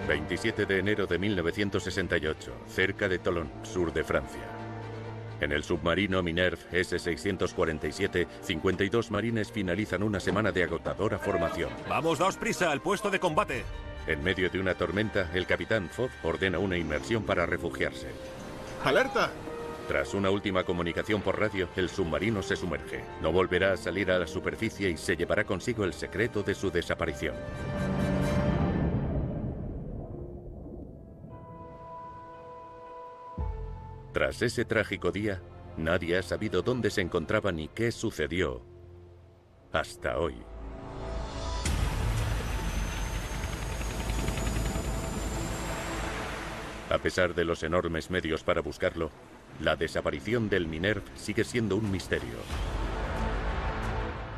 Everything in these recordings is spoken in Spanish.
27 de enero de 1968, cerca de Toulon, sur de Francia. En el submarino Minerve S-647, 52 marines finalizan una semana de agotadora formación. ¡Vamos, daos prisa, al puesto de combate! En medio de una tormenta, el capitán Fogg ordena una inmersión para refugiarse. ¡Alerta! Tras una última comunicación por radio, el submarino se sumerge. No volverá a salir a la superficie y se llevará consigo el secreto de su desaparición. Tras ese trágico día, nadie ha sabido dónde se encontraba ni qué sucedió hasta hoy. A pesar de los enormes medios para buscarlo, la desaparición del Minerve sigue siendo un misterio.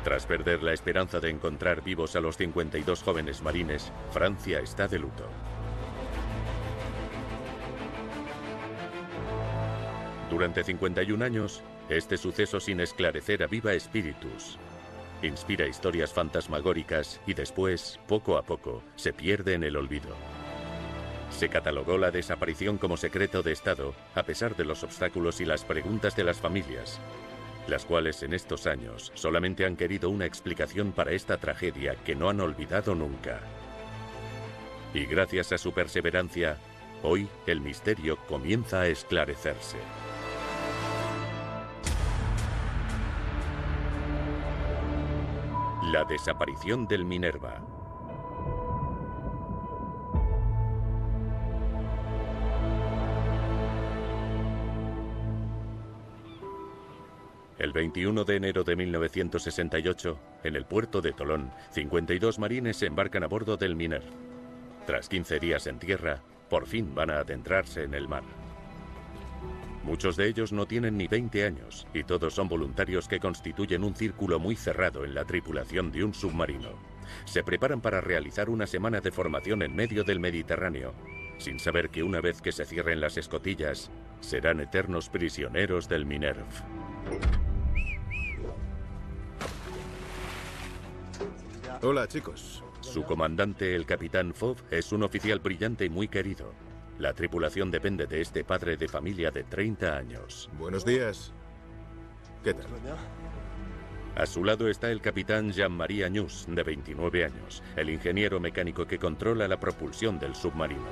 Tras perder la esperanza de encontrar vivos a los 52 jóvenes marines, Francia está de luto. Durante 51 años, este suceso sin esclarecer aviva espíritus, inspira historias fantasmagóricas y después, poco a poco, se pierde en el olvido. Se catalogó la desaparición como secreto de Estado, a pesar de los obstáculos y las preguntas de las familias, las cuales en estos años solamente han querido una explicación para esta tragedia que no han olvidado nunca. Y gracias a su perseverancia, hoy el misterio comienza a esclarecerse. La desaparición del Minerva. El 21 de enero de 1968, en el puerto de Toulon, 52 marines se embarcan a bordo del Minerve. Tras 15 días en tierra, por fin van a adentrarse en el mar. Muchos de ellos no tienen ni 20 años y todos son voluntarios que constituyen un círculo muy cerrado en la tripulación de un submarino. Se preparan para realizar una semana de formación en medio del Mediterráneo, sin saber que una vez que se cierren las escotillas, serán eternos prisioneros del Minerve. Hola, chicos. Su comandante, el capitán Fogg, es un oficial brillante y muy querido. La tripulación depende de este padre de familia de 30 años. Buenos días. ¿Qué tal? A su lado está el capitán Jean-Marie Agnews, de 29 años, el ingeniero mecánico que controla la propulsión del submarino.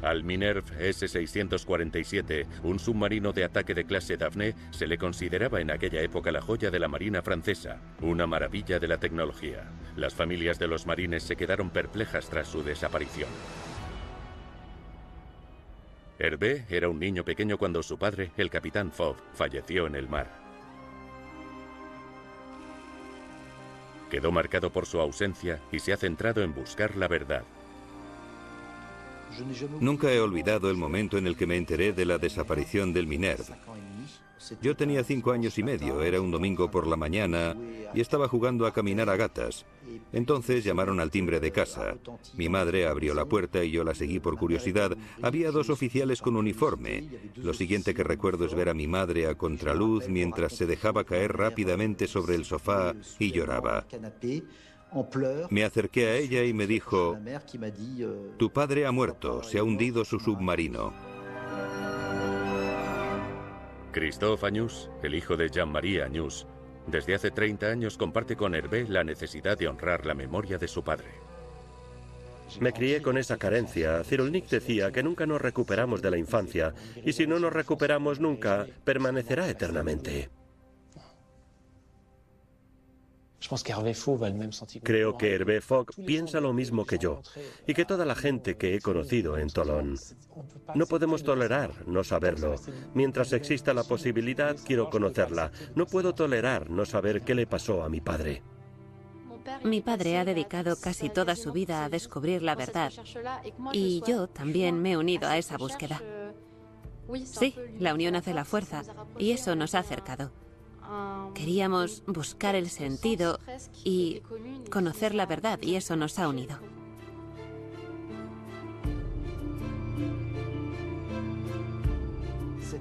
Al Minerve S-647, un submarino de ataque de clase Daphne, se le consideraba en aquella época la joya de la marina francesa, una maravilla de la tecnología. Las familias de los marines se quedaron perplejas tras su desaparición. Hervé era un niño pequeño cuando su padre, el capitán Fogg, falleció en el mar. Quedó marcado por su ausencia y se ha centrado en buscar la verdad. Nunca he olvidado el momento en el que me enteré de la desaparición del Minerve. Yo tenía 5 años y medio, era un domingo por la mañana y estaba jugando a caminar a gatas. Entonces llamaron al timbre de casa. Mi madre abrió la puerta y yo la seguí por curiosidad. Había 2 oficiales con uniforme. Lo siguiente que recuerdo es ver a mi madre a contraluz mientras se dejaba caer rápidamente sobre el sofá y lloraba. Me acerqué a ella y me dijo: «Tu padre ha muerto, se ha hundido su submarino». Christophe Agnews, el hijo de Jean-Marie Agnews, desde hace 30 años comparte con Hervé la necesidad de honrar la memoria de su padre. Me crié con esa carencia. Cyrulnik decía que nunca nos recuperamos de la infancia, y si no nos recuperamos nunca, permanecerá eternamente. Creo que Hervé Fogg piensa lo mismo que yo, y que toda la gente que he conocido en Toulon. No podemos tolerar no saberlo. Mientras exista la posibilidad, quiero conocerla. No puedo tolerar no saber qué le pasó a mi padre. Mi padre ha dedicado casi toda su vida a descubrir la verdad, y yo también me he unido a esa búsqueda. Sí, la unión hace la fuerza, y eso nos ha acercado. Queríamos buscar el sentido y conocer la verdad, y eso nos ha unido.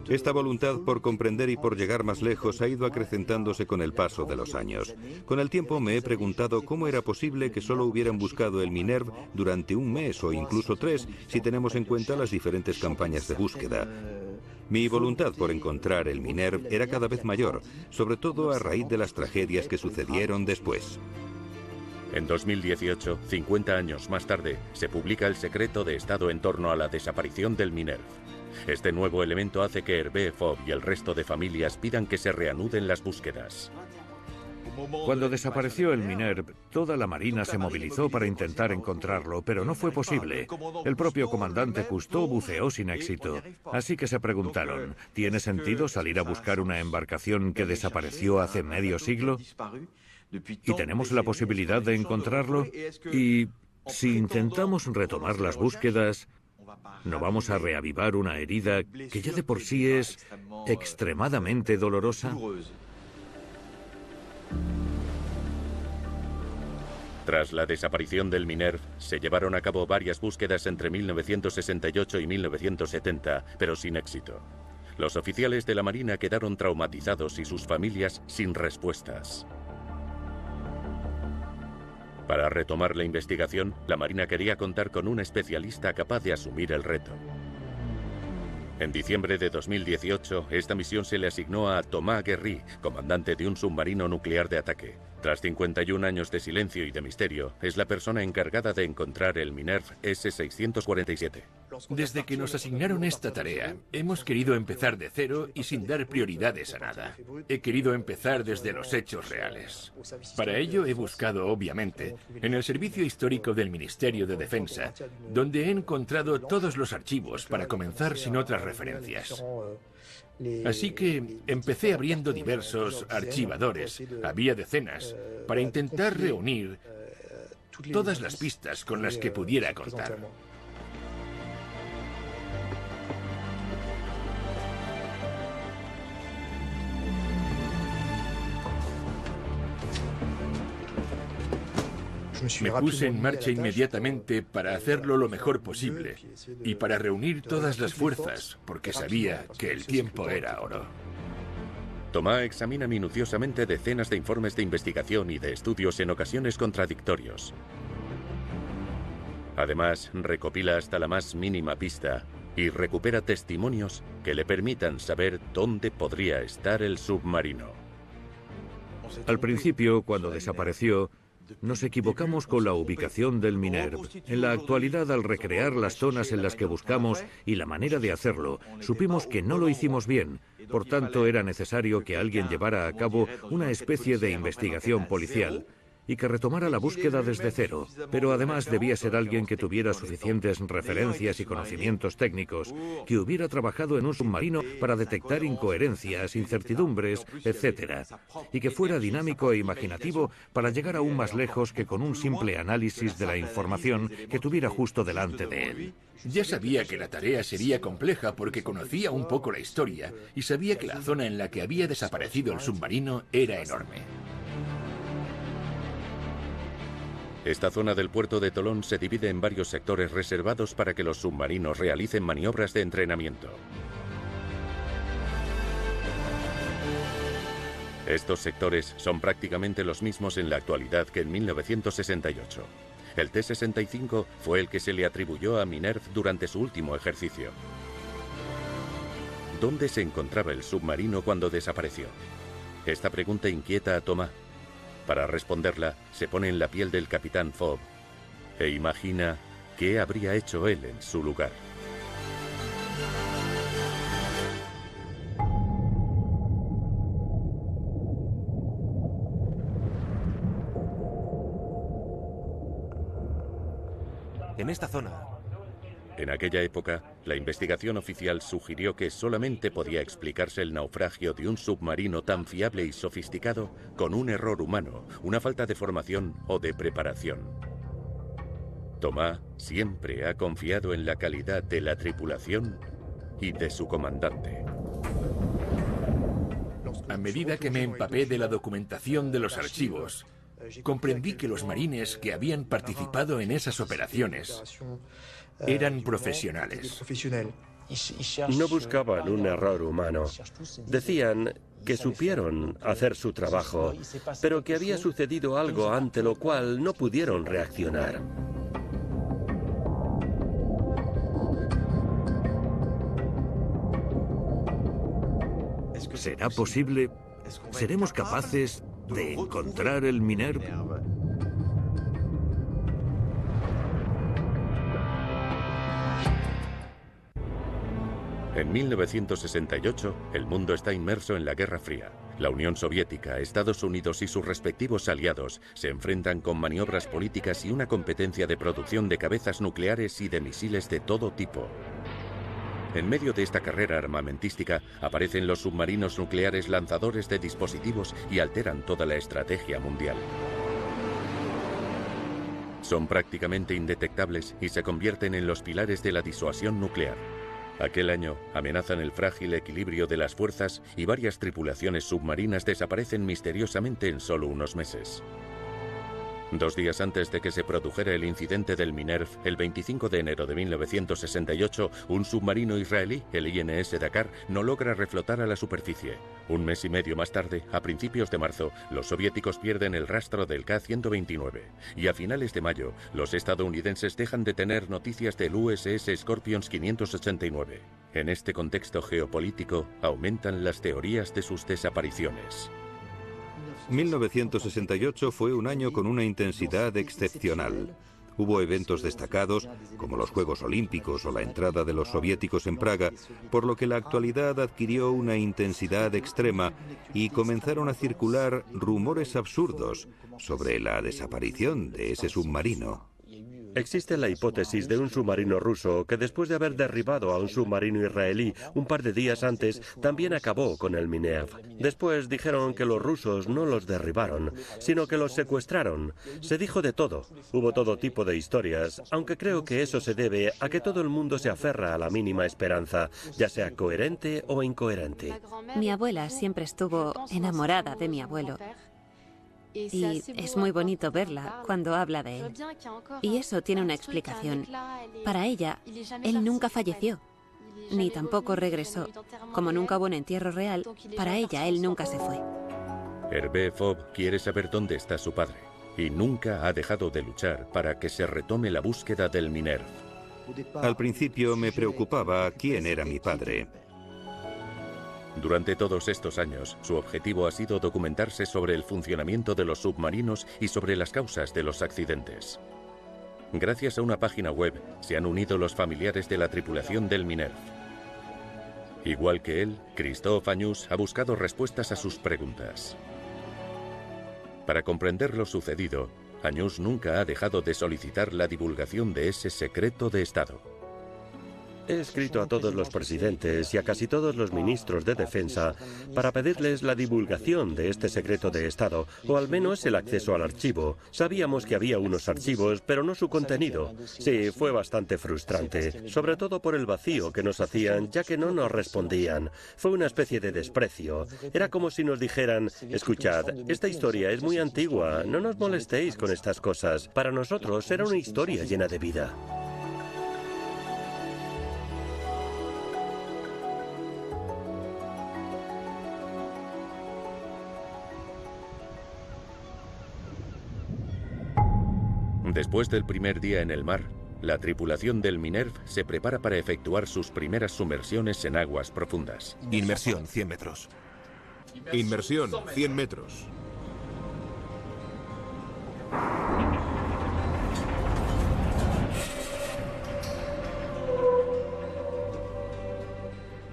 Esta voluntad por comprender y por llegar más lejos ha ido acrecentándose con el paso de los años. Con el tiempo me he preguntado cómo era posible que solo hubieran buscado el Minerve durante un mes o incluso 3 si tenemos en cuenta las diferentes campañas de búsqueda. Mi voluntad por encontrar el Minerve era cada vez mayor, sobre todo a raíz de las tragedias que sucedieron después. En 2018, 50 años más tarde, se publica el secreto de Estado en torno a la desaparición del Minerve. Este nuevo elemento hace que Hervé Fogg y el resto de familias pidan que se reanuden las búsquedas. Cuando desapareció el Minerve, toda la Marina se movilizó para intentar encontrarlo, pero no fue posible. El propio comandante Cousteau buceó sin éxito. Así que se preguntaron, ¿tiene sentido salir a buscar una embarcación que desapareció hace medio siglo? ¿Y tenemos la posibilidad de encontrarlo? Y si intentamos retomar las búsquedas, ¿no vamos a reavivar una herida que ya de por sí es extremadamente dolorosa? Tras la desaparición del Minerve, se llevaron a cabo varias búsquedas entre 1968 y 1970, pero sin éxito. Los oficiales de la Marina quedaron traumatizados y sus familias sin respuestas. Para retomar la investigación, la Marina quería contar con un especialista capaz de asumir el reto. En diciembre de 2018, esta misión se le asignó a Thomas Guerry, comandante de un submarino nuclear de ataque. Tras 51 años de silencio y de misterio, es la persona encargada de encontrar el Minerve S-647. Desde que nos asignaron esta tarea, hemos querido empezar de cero y sin dar prioridades a nada. He querido empezar desde los hechos reales. Para ello he buscado, obviamente, en el Servicio Histórico del Ministerio de Defensa, donde he encontrado todos los archivos para comenzar sin otras referencias. Así que empecé abriendo diversos archivadores, había decenas, para intentar reunir todas las pistas con las que pudiera contar. Me puse en marcha inmediatamente para hacerlo lo mejor posible y para reunir todas las fuerzas, porque sabía que el tiempo era oro. Thomas examina minuciosamente decenas de informes de investigación y de estudios en ocasiones contradictorios. Además, recopila hasta la más mínima pista y recupera testimonios que le permitan saber dónde podría estar el submarino. Al principio, cuando desapareció, nos equivocamos con la ubicación del Minerve. En la actualidad, al recrear las zonas en las que buscamos y la manera de hacerlo, supimos que no lo hicimos bien. Por tanto, era necesario que alguien llevara a cabo una especie de investigación policial y que retomara la búsqueda desde cero. Pero además debía ser alguien que tuviera suficientes referencias y conocimientos técnicos, que hubiera trabajado en un submarino para detectar incoherencias, incertidumbres, etc. Y que fuera dinámico e imaginativo para llegar aún más lejos que con un simple análisis de la información que tuviera justo delante de él. Ya sabía que la tarea sería compleja porque conocía un poco la historia y sabía que la zona en la que había desaparecido el submarino era enorme. Esta zona del puerto de Tolón se divide en varios sectores reservados para que los submarinos realicen maniobras de entrenamiento. Estos sectores son prácticamente los mismos en la actualidad que en 1968. El T-65 fue el que se le atribuyó a Minerve durante su último ejercicio. ¿Dónde se encontraba el submarino cuando desapareció? Esta pregunta inquieta a Thomas. Para responderla, se pone en la piel del capitán Fogg e imagina qué habría hecho él en su lugar. En esta zona. En aquella época, la investigación oficial sugirió que solamente podía explicarse el naufragio de un submarino tan fiable y sofisticado con un error humano, una falta de formación o de preparación. Thomas siempre ha confiado en la calidad de la tripulación y de su comandante. A medida que me empapé de la documentación de los archivos, comprendí que los marines que habían participado en esas operaciones eran profesionales. No buscaban un error humano. Decían que supieron hacer su trabajo, pero que había sucedido algo ante lo cual no pudieron reaccionar. ¿Será posible? ¿Seremos capaces de encontrar el Minerve? En 1968, el mundo está inmerso en la Guerra Fría. La Unión Soviética, Estados Unidos y sus respectivos aliados se enfrentan con maniobras políticas y una competencia de producción de cabezas nucleares y de misiles de todo tipo. En medio de esta carrera armamentística aparecen los submarinos nucleares lanzadores de dispositivos y alteran toda la estrategia mundial. Son prácticamente indetectables y se convierten en los pilares de la disuasión nuclear. Aquel año amenazan el frágil equilibrio de las fuerzas y varias tripulaciones submarinas desaparecen misteriosamente en solo unos meses. 2 días antes de que se produjera el incidente del Minerve, el 25 de enero de 1968, un submarino israelí, el INS Dakar, no logra reflotar a la superficie. 1 mes y medio más tarde, a principios de marzo, los soviéticos pierden el rastro del K-129. Y a finales de mayo, los estadounidenses dejan de tener noticias del USS Scorpions 589. En este contexto geopolítico, aumentan las teorías de sus desapariciones. 1968 fue un año con una intensidad excepcional. Hubo eventos destacados, como los Juegos Olímpicos o la entrada de los soviéticos en Praga, por lo que la actualidad adquirió una intensidad extrema y comenzaron a circular rumores absurdos sobre la desaparición de ese submarino. Existe la hipótesis de un submarino ruso que después de haber derribado a un submarino israelí un par de días antes, también acabó con el Minerve. Después dijeron que los rusos no los derribaron, sino que los secuestraron. Se dijo de todo. Hubo todo tipo de historias, aunque creo que eso se debe a que todo el mundo se aferra a la mínima esperanza, ya sea coherente o incoherente. Mi abuela siempre estuvo enamorada de mi abuelo. Y es muy bonito verla cuando habla de él. Y eso tiene una explicación. Para ella, él nunca falleció, ni tampoco regresó. Como nunca hubo un entierro real, para ella él nunca se fue. Hervé Fob quiere saber dónde está su padre y nunca ha dejado de luchar para que se retome la búsqueda del Minerve. Al principio me preocupaba quién era mi padre. Durante todos estos años, su objetivo ha sido documentarse sobre el funcionamiento de los submarinos y sobre las causas de los accidentes. Gracias a una página web, se han unido los familiares de la tripulación del Minerve. Igual que él, Christophe Agnous ha buscado respuestas a sus preguntas. Para comprender lo sucedido, Agnous nunca ha dejado de solicitar la divulgación de ese secreto de Estado. He escrito a todos los presidentes y a casi todos los ministros de defensa para pedirles la divulgación de este secreto de Estado, o al menos el acceso al archivo. Sabíamos que había unos archivos, pero no su contenido. Sí, fue bastante frustrante, sobre todo por el vacío que nos hacían, ya que no nos respondían. Fue una especie de desprecio. Era como si nos dijeran: escuchad, esta historia es muy antigua, no nos molestéis con estas cosas. Para nosotros era una historia llena de vida. Después del primer día en el mar, la tripulación del Minerve se prepara para efectuar sus primeras sumersiones en aguas profundas. Inmersión, 100 metros. Inmersión, 100 metros.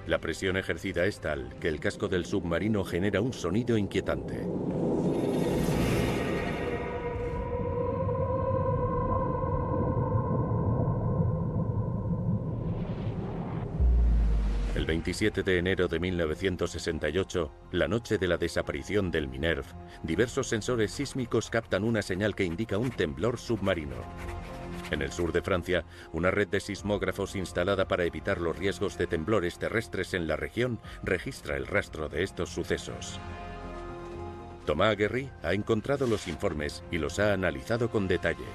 La presión ejercida es tal que el casco del submarino genera un sonido inquietante. El 27 de enero de 1968, la noche de la desaparición del Minerve, diversos sensores sísmicos captan una señal que indica un temblor submarino. En el sur de Francia, una red de sismógrafos instalada para evitar los riesgos de temblores terrestres en la región registra el rastro de estos sucesos. Thomas Guerry ha encontrado los informes y los ha analizado con detalle.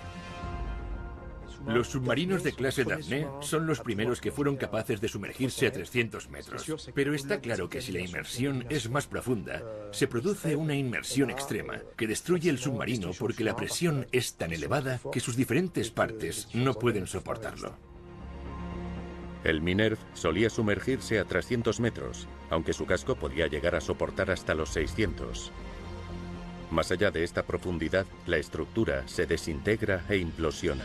Los submarinos de clase Daphne son los primeros que fueron capaces de sumergirse a 300 metros. Pero está claro que si la inmersión es más profunda, se produce una inmersión extrema que destruye el submarino porque la presión es tan elevada que sus diferentes partes no pueden soportarlo. El Minerve solía sumergirse a 300 metros, aunque su casco podía llegar a soportar hasta los 600. Más allá de esta profundidad, la estructura se desintegra e implosiona.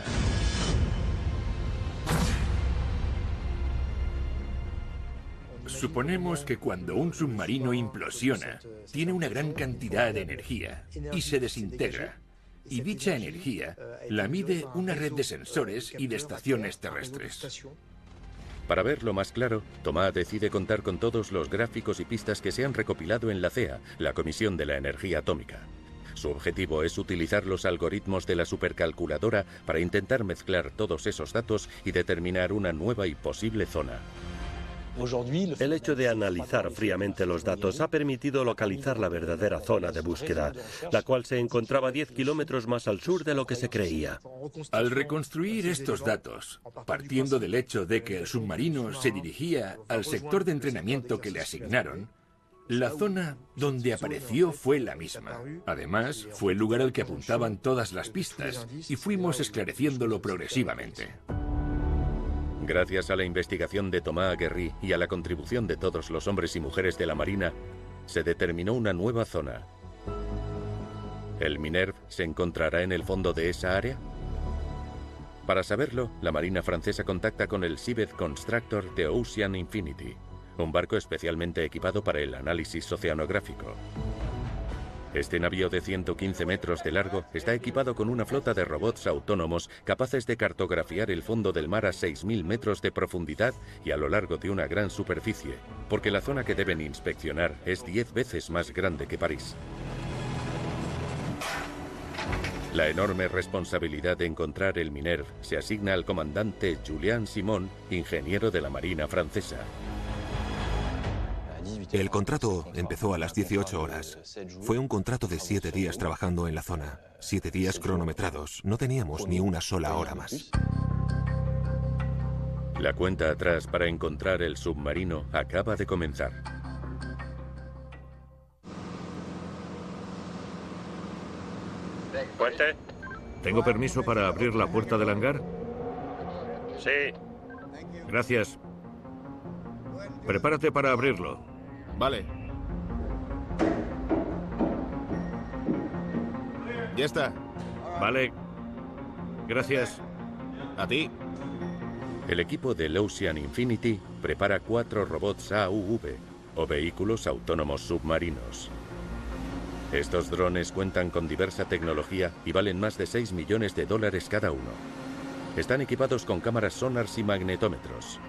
Suponemos que cuando un submarino implosiona, tiene una gran cantidad de energía y se desintegra. Y dicha energía la mide una red de sensores y de estaciones terrestres. Para verlo más claro, Thomas decide contar con todos los gráficos y pistas que se han recopilado en la CEA, la Comisión de la Energía Atómica. Su objetivo es utilizar los algoritmos de la supercalculadora para intentar mezclar todos esos datos y determinar una nueva y posible zona. El hecho de analizar fríamente los datos ha permitido localizar la verdadera zona de búsqueda, la cual se encontraba 10 kilómetros más al sur de lo que se creía. Al reconstruir estos datos, partiendo del hecho de que el submarino se dirigía al sector de entrenamiento que le asignaron, la zona donde apareció fue la misma. Además, fue el lugar al que apuntaban todas las pistas y fuimos esclareciéndolo progresivamente. Gracias a la investigación de Thomas Guerry y a la contribución de todos los hombres y mujeres de la Marina, se determinó una nueva zona. ¿El Minerve se encontrará en el fondo de esa área? Para saberlo, la Marina francesa contacta con el Seabed Constructor de Ocean Infinity, un barco especialmente equipado para el análisis oceanográfico. Este navío de 115 metros de largo está equipado con una flota de robots autónomos capaces de cartografiar el fondo del mar a 6.000 metros de profundidad y a lo largo de una gran superficie, porque la zona que deben inspeccionar es 10 veces más grande que París. La enorme responsabilidad de encontrar el Minerve se asigna al comandante Julian Simon, ingeniero de la Marina francesa. El contrato empezó a las 18 horas. Fue un contrato de 7 días trabajando en la zona. 7 días cronometrados. No teníamos ni una sola hora más. La cuenta atrás para encontrar el submarino acaba de comenzar. ¿Puente? ¿Tengo permiso para abrir la puerta del hangar? Sí. Gracias. Prepárate para abrirlo. Vale. Ya está. Vale. Gracias. A ti. El equipo del Ocean Infinity prepara 4 robots AUV, o vehículos autónomos submarinos. Estos drones cuentan con diversa tecnología y valen más de $6 millones cada uno. Están equipados con cámaras sonars y magnetómetros.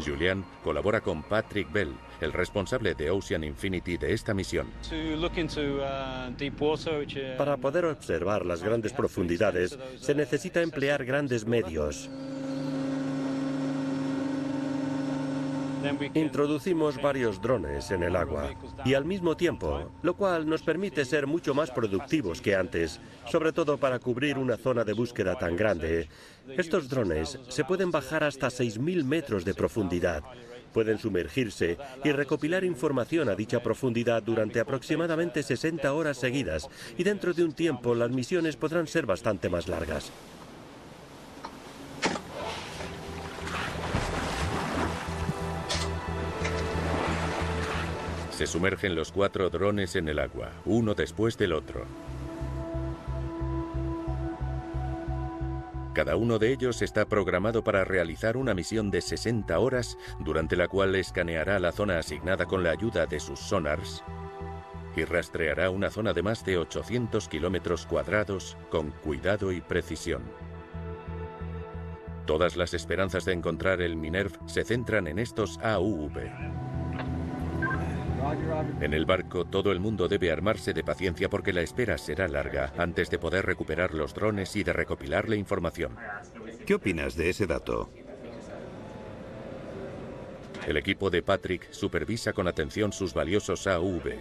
Julian colabora con Patrick Bell, el responsable de Ocean Infinity de esta misión. Para poder observar las grandes profundidades, se necesita emplear grandes medios. Introducimos varios drones en el agua y al mismo tiempo, lo cual nos permite ser mucho más productivos que antes, sobre todo para cubrir una zona de búsqueda tan grande. Estos drones se pueden bajar hasta 6.000 metros de profundidad. Pueden sumergirse y recopilar información a dicha profundidad durante aproximadamente 60 horas seguidas, y dentro de un tiempo las misiones podrán ser bastante más largas. Se sumergen los 4 drones en el agua, uno después del otro. Cada uno de ellos está programado para realizar una misión de 60 horas, durante la cual escaneará la zona asignada con la ayuda de sus sonars y rastreará una zona de más de 800 kilómetros cuadrados con cuidado y precisión. Todas las esperanzas de encontrar el Minerve se centran en estos AUV. En el barco, todo el mundo debe armarse de paciencia porque la espera será larga antes de poder recuperar los drones y de recopilar la información. ¿Qué opinas de ese dato? El equipo de Patrick supervisa con atención sus valiosos AUV,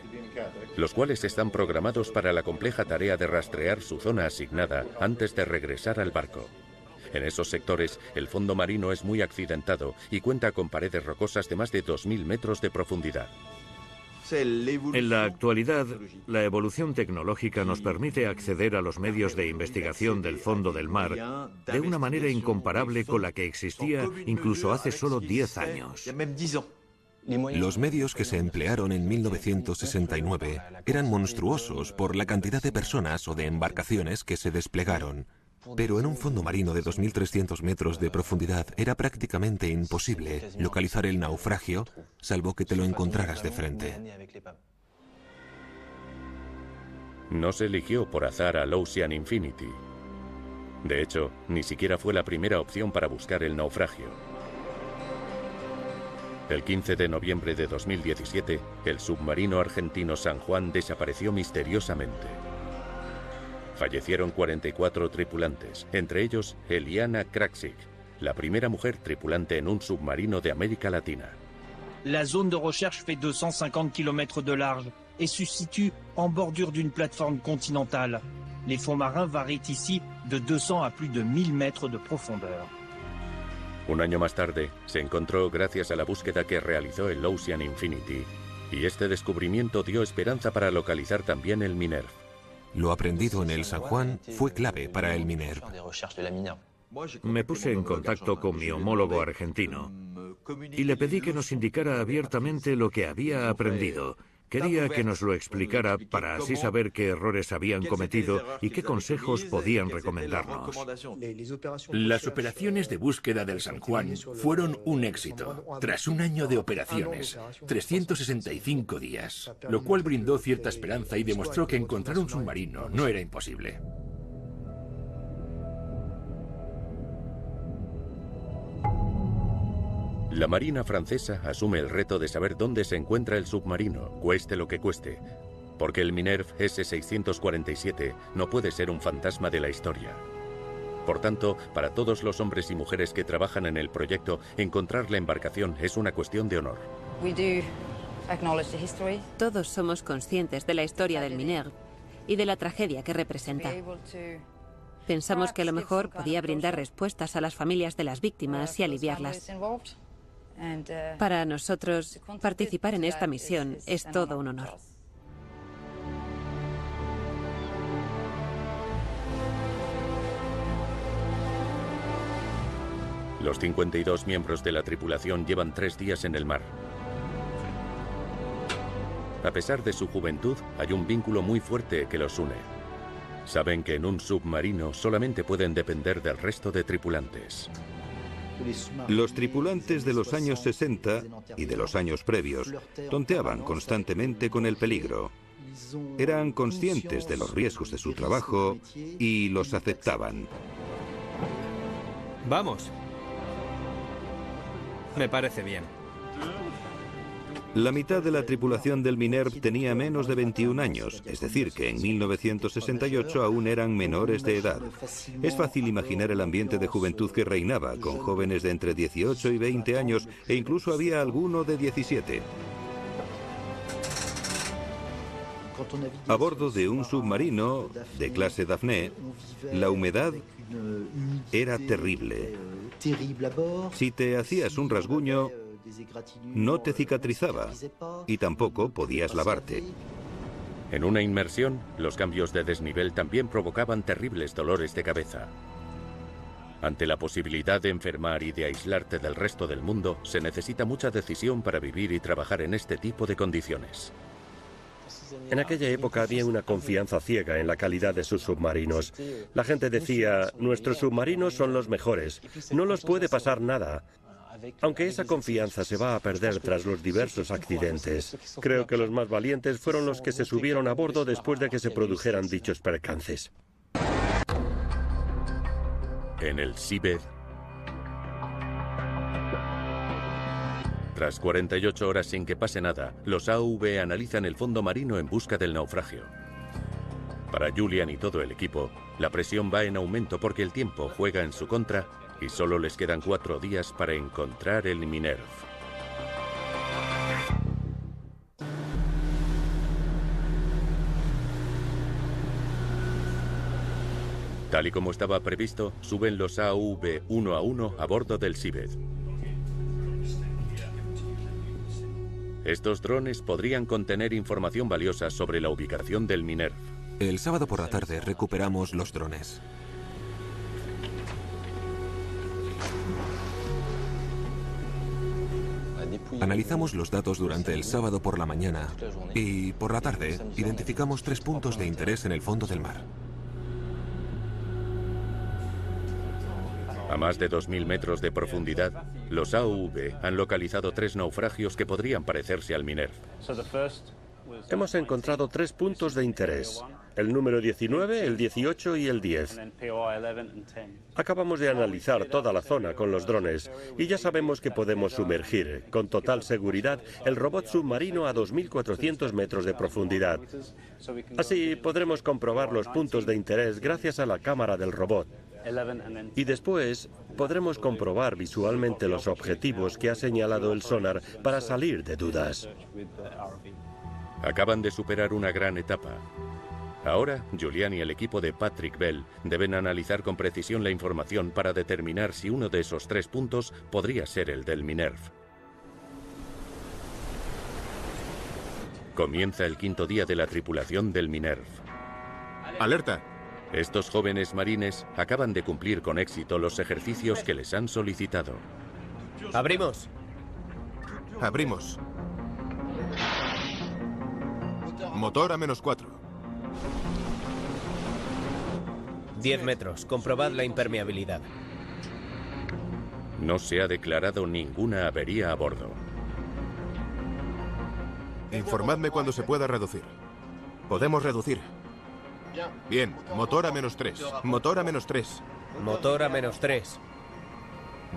los cuales están programados para la compleja tarea de rastrear su zona asignada antes de regresar al barco. En esos sectores, el fondo marino es muy accidentado y cuenta con paredes rocosas de más de 2.000 metros de profundidad. En la actualidad, la evolución tecnológica nos permite acceder a los medios de investigación del fondo del mar de una manera incomparable con la que existía incluso hace solo 10 años. Los medios que se emplearon en 1969 eran monstruosos por la cantidad de personas o de embarcaciones que se desplegaron. Pero en un fondo marino de 2.300 metros de profundidad era prácticamente imposible localizar el naufragio, salvo que te lo encontraras de frente. No se eligió por azar al Ocean Infinity. De hecho, ni siquiera fue la primera opción para buscar el naufragio. El 15 de noviembre de 2017, el submarino argentino San Juan desapareció misteriosamente. Fallecieron 44 tripulantes, entre ellos Eliana Kraksik, la primera mujer tripulante en un submarino de América Latina. La zone de recherche fait 250 km de large et se situe en bordure d'une plateforme continentale. Les fonds marins varient ici de 200 a plus de 1000 mètres de profondeur. Un año más tarde, se encontró gracias a la búsqueda que realizó el Ocean Infinity, y este descubrimiento dio esperanza para localizar también el Minerve. Lo aprendido en el San Juan fue clave para el Minerve. Me puse en contacto con mi homólogo argentino y le pedí que nos indicara abiertamente lo que había aprendido. Quería que nos lo explicara para así saber qué errores habían cometido y qué consejos podían recomendarnos. Las operaciones de búsqueda del San Juan fueron un éxito. Tras un año de operaciones, 365 días, lo cual brindó cierta esperanza y demostró que encontrar un submarino no era imposible. La Marina francesa asume el reto de saber dónde se encuentra el submarino, cueste lo que cueste, porque el Minerve S-647 no puede ser un fantasma de la historia. Por tanto, para todos los hombres y mujeres que trabajan en el proyecto, encontrar la embarcación es una cuestión de honor. Todos somos conscientes de la historia del Minerve y de la tragedia que representa. Pensamos que a lo mejor podía brindar respuestas a las familias de las víctimas y aliviarlas. Para nosotros, participar en esta misión es todo un honor. Los 52 miembros de la tripulación llevan 3 días en el mar. A pesar de su juventud, hay un vínculo muy fuerte que los une. Saben que en un submarino solamente pueden depender del resto de tripulantes. Los tripulantes de los años 60 y de los años previos tonteaban constantemente con el peligro. Eran conscientes de los riesgos de su trabajo y los aceptaban. Vamos. Me parece bien. La mitad de la tripulación del Minerve tenía menos de 21 años, es decir, que en 1968 aún eran menores de edad. Es fácil imaginar el ambiente de juventud que reinaba, con jóvenes de entre 18 y 20 años, e incluso había alguno de 17. A bordo de un submarino de clase Daphne, la humedad era terrible. Si te hacías un rasguño, no te cicatrizaba y tampoco podías lavarte. En una inmersión, los cambios de desnivel también provocaban terribles dolores de cabeza. Ante la posibilidad de enfermar y de aislarte del resto del mundo, se necesita mucha decisión para vivir y trabajar en este tipo de condiciones. En aquella época había una confianza ciega en la calidad de sus submarinos. La gente decía, nuestros submarinos son los mejores, no los puede pasar nada. Aunque esa confianza se va a perder tras los diversos accidentes, creo que los más valientes fueron los que se subieron a bordo después de que se produjeran dichos percances. En el Seabed, tras 48 horas sin que pase nada, los AV analizan el fondo marino en busca del naufragio. Para Julian y todo el equipo, la presión va en aumento porque el tiempo juega en su contra y solo les quedan 4 días para encontrar el Minerve. Tal y como estaba previsto, suben los AUV uno a uno a bordo del Seabed. Estos drones podrían contener información valiosa sobre la ubicación del Minerv. El sábado por la tarde recuperamos los drones. Analizamos los datos durante el sábado por la mañana y por la tarde identificamos 3 puntos de interés en el fondo del mar. A más de 2.000 metros de profundidad, los AUV han localizado 3 naufragios que podrían parecerse al Minerv. Hemos encontrado 3 puntos de interés, el número 19, el 18 y el 10. Acabamos de analizar toda la zona con los drones y ya sabemos que podemos sumergir, con total seguridad, el robot submarino a 2.400 metros de profundidad. Así podremos comprobar los puntos de interés gracias a la cámara del robot. Y después podremos comprobar visualmente los objetivos que ha señalado el sonar para salir de dudas. Acaban de superar una gran etapa. Ahora, Julian y el equipo de Patrick Bell deben analizar con precisión la información para determinar si uno de esos 3 puntos podría ser el del Minerv. Comienza el 5.º día de la tripulación del Minerv. ¡Alerta! Estos jóvenes marines acaban de cumplir con éxito los ejercicios que les han solicitado. ¡Abrimos! Abrimos. Motor a -4. 10 metros. Comprobad la impermeabilidad. No se ha declarado ninguna avería a bordo. Informadme cuando se pueda reducir. Podemos reducir. Bien, motor a -3. Motor a -3. Motor a -3.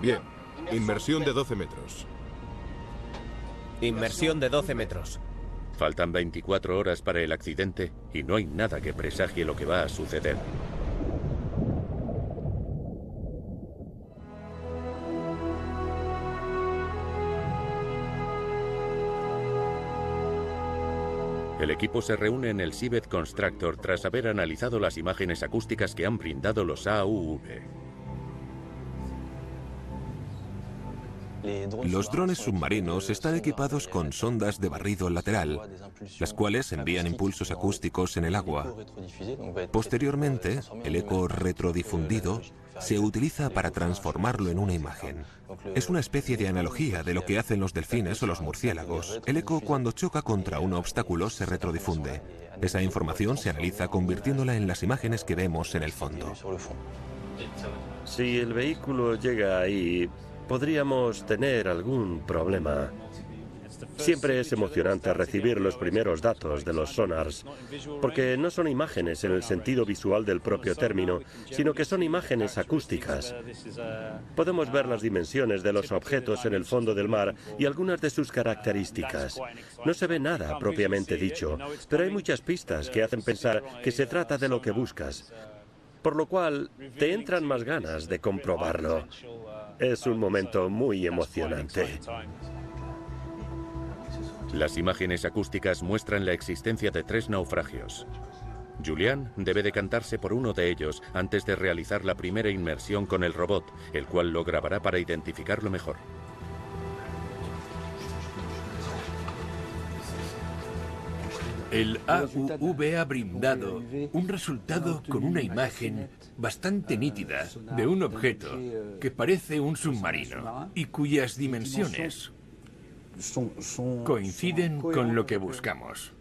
Bien, inmersión de 12 metros. Inmersión de 12 metros. Faltan 24 horas para el accidente y no hay nada que presagie lo que va a suceder. El equipo se reúne en el Seabed Constructor tras haber analizado las imágenes acústicas que han brindado los AUV. Los drones submarinos están equipados con sondas de barrido lateral, las cuales envían impulsos acústicos en el agua. Posteriormente, el eco retrodifundido se utiliza para transformarlo en una imagen. Es una especie de analogía de lo que hacen los delfines o los murciélagos. El eco, cuando choca contra un obstáculo, se retrodifunde. Esa información se analiza convirtiéndola en las imágenes que vemos en el fondo. Si el vehículo llega ahí, podríamos tener algún problema. Siempre es emocionante recibir los primeros datos de los sonars, porque no son imágenes en el sentido visual del propio término, sino que son imágenes acústicas. Podemos ver las dimensiones de los objetos en el fondo del mar y algunas de sus características. No se ve nada propiamente dicho, pero hay muchas pistas que hacen pensar que se trata de lo que buscas, por lo cual te entran más ganas de comprobarlo. Es un momento muy emocionante. Las imágenes acústicas muestran la existencia de 3 naufragios. Julian debe decantarse por uno de ellos antes de realizar la primera inmersión con el robot, el cual lo grabará para identificarlo mejor. El AUV ha brindado un resultado con una imagen bastante nítida de un objeto que parece un submarino y cuyas dimensiones coinciden con lo que buscamos.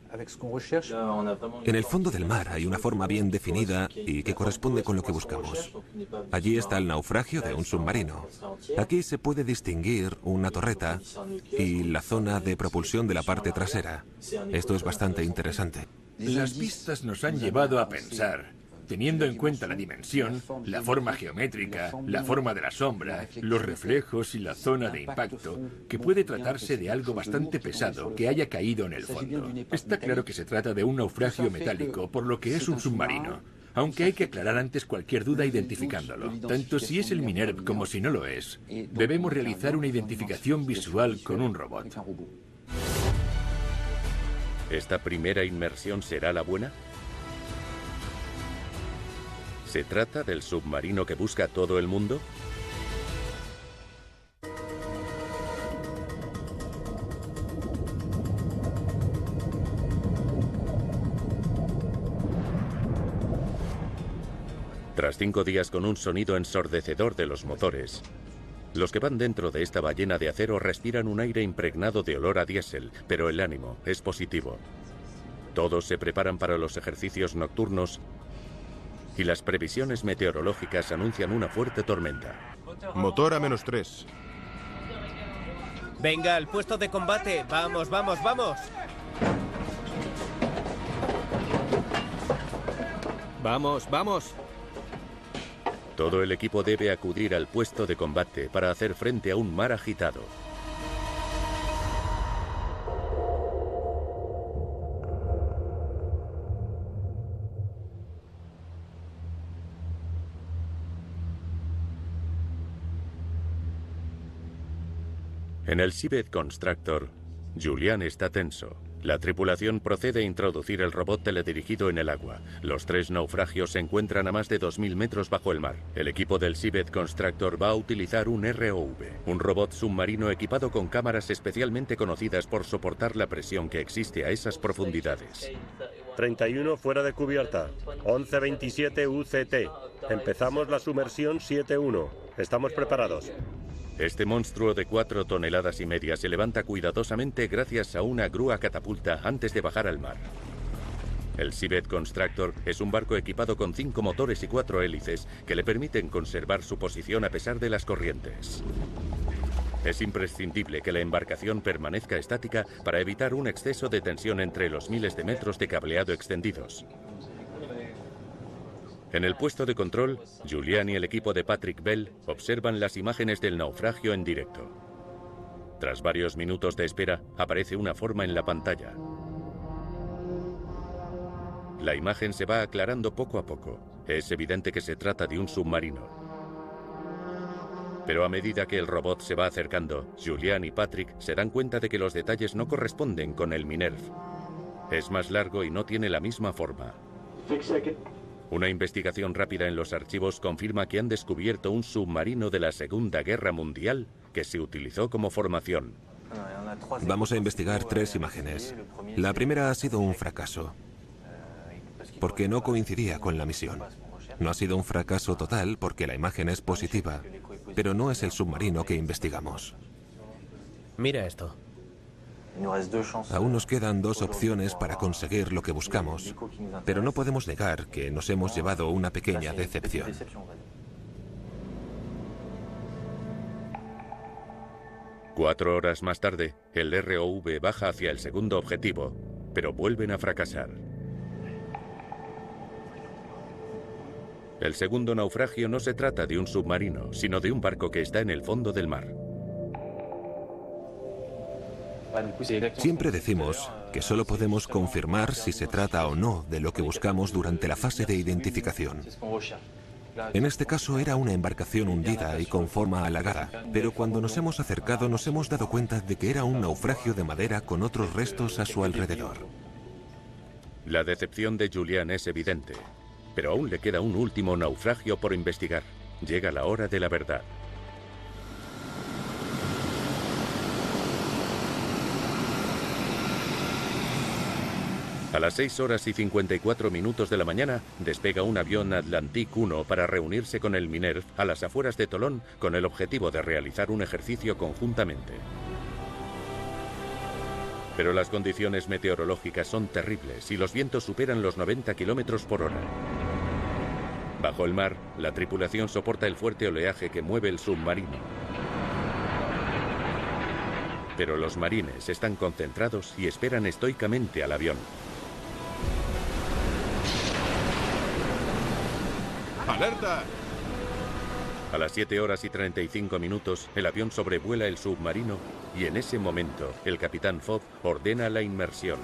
En el fondo del mar hay una forma bien definida y que corresponde con lo que buscamos. Allí está el naufragio de un submarino. Aquí se puede distinguir una torreta y la zona de propulsión de la parte trasera. Esto es bastante interesante. Las pistas nos han llevado a pensar, teniendo en cuenta la dimensión, la forma geométrica, la forma de la sombra, los reflejos y la zona de impacto, que puede tratarse de algo bastante pesado que haya caído en el fondo. Está claro que se trata de un naufragio metálico, por lo que es un submarino, aunque hay que aclarar antes cualquier duda identificándolo. Tanto si es el Minerv como si no lo es, debemos realizar una identificación visual con un robot. ¿¿Esta primera inmersión será la buena? ¿Se trata del submarino que busca todo el mundo? Tras 5 días con un sonido ensordecedor de los motores, los que van dentro de esta ballena de acero respiran un aire impregnado de olor a diésel, pero el ánimo es positivo. Todos se preparan para los ejercicios nocturnos y las previsiones meteorológicas anuncian una fuerte tormenta. Motor a -3. Venga, al puesto de combate. Vamos, vamos, vamos. Vamos, vamos. Todo el equipo debe acudir al puesto de combate para hacer frente a un mar agitado. En el Seabed Constructor, Julian está tenso. La tripulación procede a introducir el robot teledirigido en el agua. Los 3 naufragios se encuentran a más de 2000 metros bajo el mar. El equipo del Seabed Constructor va a utilizar un ROV, un robot submarino equipado con cámaras especialmente conocidas por soportar la presión que existe a esas profundidades. 31 fuera de cubierta, 11:27 UCT. Empezamos la sumersión 7-1. Estamos preparados. Este monstruo de 4,5 toneladas se levanta cuidadosamente gracias a una grúa catapulta antes de bajar al mar. El Seabed Constructor es un barco equipado con 5 motores y 4 hélices que le permiten conservar su posición a pesar de las corrientes. Es imprescindible que la embarcación permanezca estática para evitar un exceso de tensión entre los miles de metros de cableado extendidos. En el puesto de control, Julian y el equipo de Patrick Bell observan las imágenes del naufragio en directo. Tras varios minutos de espera, aparece una forma en la pantalla. La imagen se va aclarando poco a poco. Es evidente que se trata de un submarino. Pero a medida que el robot se va acercando, Julian y Patrick se dan cuenta de que los detalles no corresponden con el Minerve. Es más largo y no tiene la misma forma. Una investigación rápida en los archivos confirma que han descubierto un submarino de la Segunda Guerra Mundial que se utilizó como formación. Vamos a investigar 3 imágenes. La primera ha sido un fracaso, porque no coincidía con la misión. No ha sido un fracaso total porque la imagen es positiva, pero no es el submarino que investigamos. Mira esto. Aún nos quedan 2 opciones para conseguir lo que buscamos, pero no podemos negar que nos hemos llevado una pequeña decepción. Cuatro horas más tarde, el ROV baja hacia el segundo objetivo, pero vuelven a fracasar. El segundo naufragio no se trata de un submarino, sino de un barco que está en el fondo del mar. Siempre decimos que solo podemos confirmar si se trata o no de lo que buscamos durante la fase de identificación. En este caso era una embarcación hundida y con forma halagada, pero cuando nos hemos acercado nos hemos dado cuenta de que era un naufragio de madera con otros restos a su alrededor. La decepción de Julian es evidente, pero aún le queda un último naufragio por investigar. Llega la hora de la verdad. A las 6 horas y 54 minutos de la mañana, despega un avión Atlantique 1 para reunirse con el Minerve a las afueras de Tolón con el objetivo de realizar un ejercicio conjuntamente. Pero las condiciones meteorológicas son terribles y los vientos superan los 90 kilómetros por hora. Bajo el mar, la tripulación soporta el fuerte oleaje que mueve el submarino. Pero los marines están concentrados y esperan estoicamente al avión. ¡Alerta! A las 7 horas y 35 minutos, el avión sobrevuela el submarino y en ese momento, el capitán Fogg ordena la inmersión.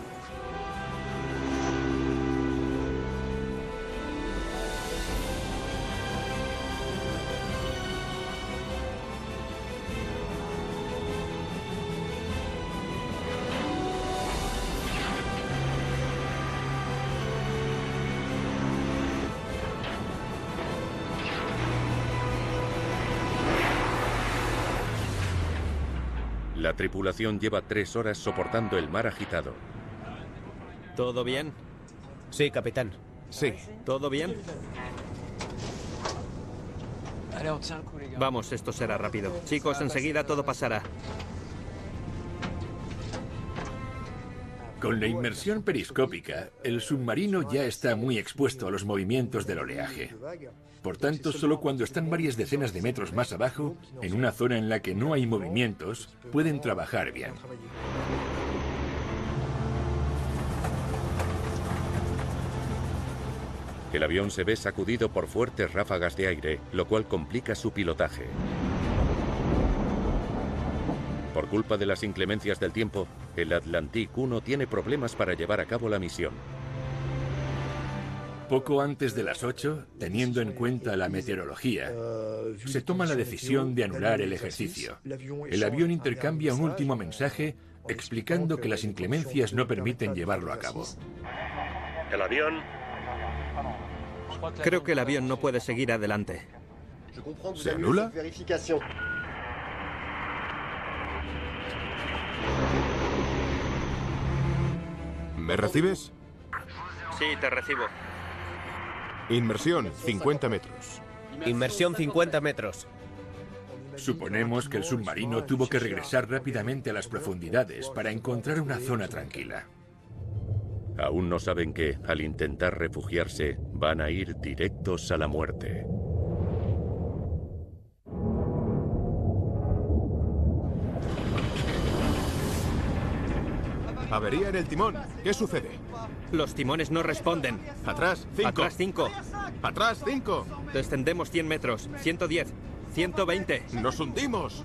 La tripulación lleva 3 horas soportando el mar agitado. ¿Todo bien? Sí, capitán. Sí. ¿Todo bien? Vamos, esto será rápido. Chicos, enseguida todo pasará. Con la inmersión periscópica, el submarino ya está muy expuesto a los movimientos del oleaje. Por tanto, solo cuando están varias decenas de metros más abajo, en una zona en la que no hay movimientos, pueden trabajar bien. El avión se ve sacudido por fuertes ráfagas de aire, lo cual complica su pilotaje. Por culpa de las inclemencias del tiempo, el Atlantique 1 tiene problemas para llevar a cabo la misión. Poco antes de las 8, teniendo en cuenta la meteorología, se toma la decisión de anular el ejercicio. El avión intercambia un último mensaje explicando que las inclemencias no permiten llevarlo a cabo. El avión... Creo que el avión no puede seguir adelante. ¿Se anula? ¿Me recibes? Sí, te recibo. Inmersión, 50 metros. Inmersión 50 metros. Suponemos que el submarino tuvo que regresar rápidamente a las profundidades para encontrar una zona tranquila. Aún no saben que, al intentar refugiarse, van a ir directos a la muerte. Avería en el timón. ¿Qué sucede? Los timones no responden. Atrás, 5. Atrás 5. Atrás, 5. Descendemos 100 metros. 110. 120. ¡Nos hundimos!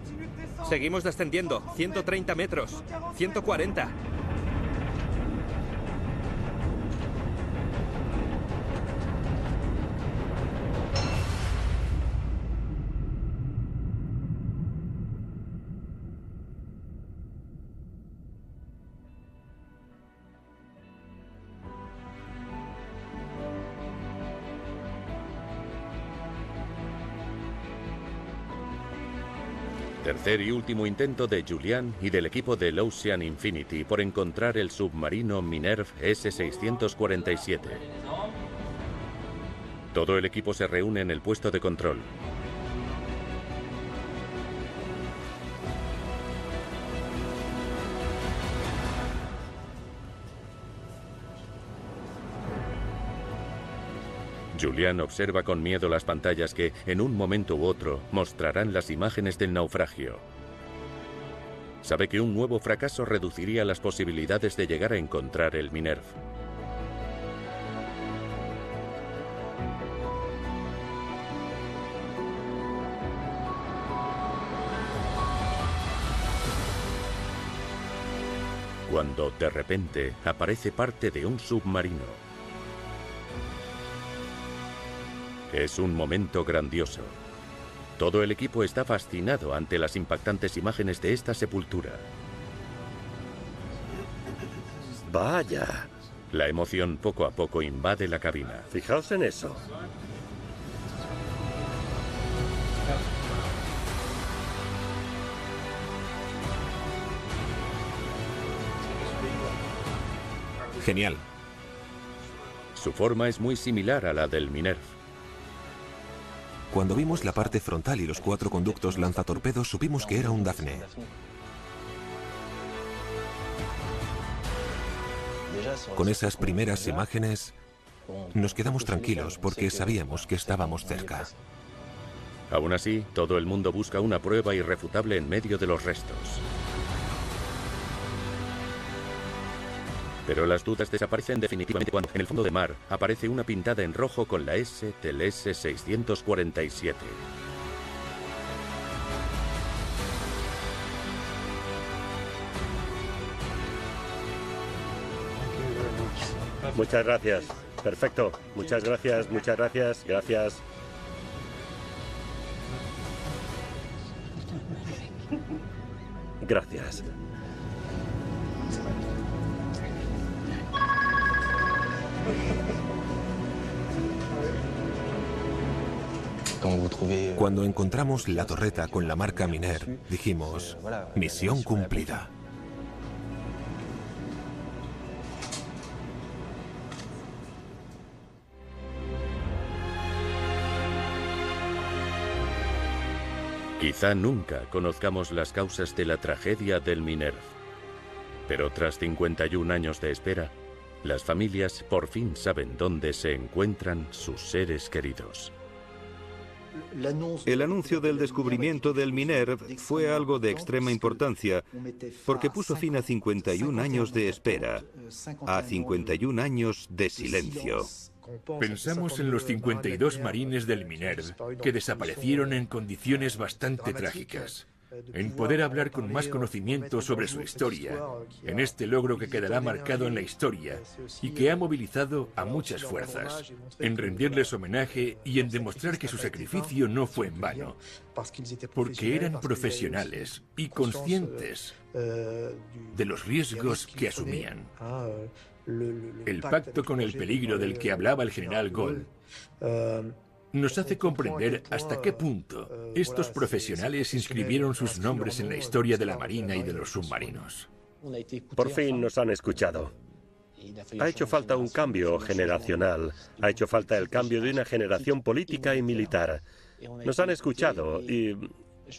Seguimos descendiendo. 130 metros. 140. Tercer y último intento de Julian y del equipo del Ocean Infinity por encontrar el submarino Minerve S-647. Todo el equipo se reúne en el puesto de control. Julian observa con miedo las pantallas que, en un momento u otro, mostrarán las imágenes del naufragio. Sabe que un nuevo fracaso reduciría las posibilidades de llegar a encontrar el Minerve. Cuando, de repente, aparece parte de un submarino. Es un momento grandioso. Todo el equipo está fascinado ante las impactantes imágenes de esta sepultura. ¡Vaya! La emoción poco a poco invade la cabina. Fijaos en eso. Genial. Su forma es muy similar a la del Minerve. Cuando vimos la parte frontal y los 4 conductos lanzatorpedos, supimos que era un Daphne. Con esas primeras imágenes, nos quedamos tranquilos porque sabíamos que estábamos cerca. Aún así, todo el mundo busca una prueba irrefutable en medio de los restos. Pero las dudas desaparecen definitivamente cuando, en el fondo del mar, aparece una pintada en rojo con la S del S-647. Muchas gracias. Perfecto. Muchas gracias, muchas gracias. Gracias. Gracias. Cuando encontramos la torreta con la marca Minerve, dijimos, misión cumplida. Quizá nunca conozcamos las causas de la tragedia del Minerve. Pero tras 51 años de espera, las familias por fin saben dónde se encuentran sus seres queridos. El anuncio del descubrimiento del Minerve fue algo de extrema importancia porque puso fin a 51 años de espera, a 51 años de silencio. Pensamos en los 52 marines del Minerve que desaparecieron en condiciones bastante trágicas. En poder hablar con más conocimiento sobre su historia, en este logro que quedará marcado en la historia y que ha movilizado a muchas fuerzas, en rendirles homenaje y en demostrar que su sacrificio no fue en vano, porque eran profesionales y conscientes de los riesgos que asumían. El pacto con el peligro del que hablaba el general Gaulle nos hace comprender hasta qué punto estos profesionales inscribieron sus nombres en la historia de la Marina y de los submarinos. Por fin nos han escuchado. Ha hecho falta un cambio generacional, ha hecho falta el cambio de una generación política y militar. Nos han escuchado y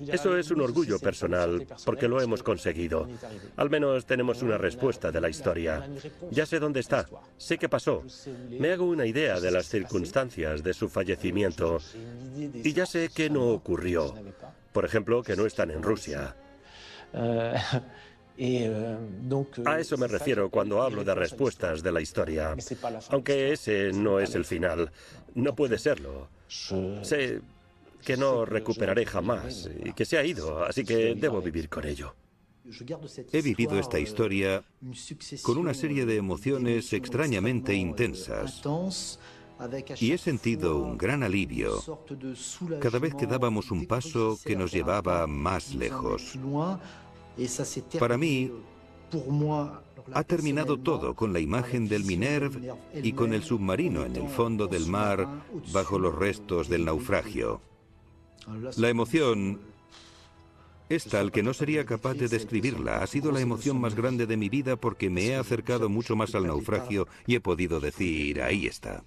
eso es un orgullo personal, porque lo hemos conseguido. Al menos tenemos una respuesta de la historia. Ya sé dónde está, sé qué pasó. Me hago una idea de las circunstancias de su fallecimiento y ya sé qué no ocurrió. Por ejemplo, que no están en Rusia. A eso me refiero cuando hablo de respuestas de la historia. Aunque ese no es el final. No puede serlo. Sé que no recuperaré jamás y que se ha ido, así que debo vivir con ello. He vivido esta historia con una serie de emociones extrañamente intensas y he sentido un gran alivio cada vez que dábamos un paso que nos llevaba más lejos. Para mí, ha terminado todo con la imagen del Minerve y con el submarino en el fondo del mar bajo los restos del naufragio. La emoción es tal que no sería capaz de describirla. Ha sido la emoción más grande de mi vida porque me he acercado mucho más al naufragio y he podido decir, ahí está.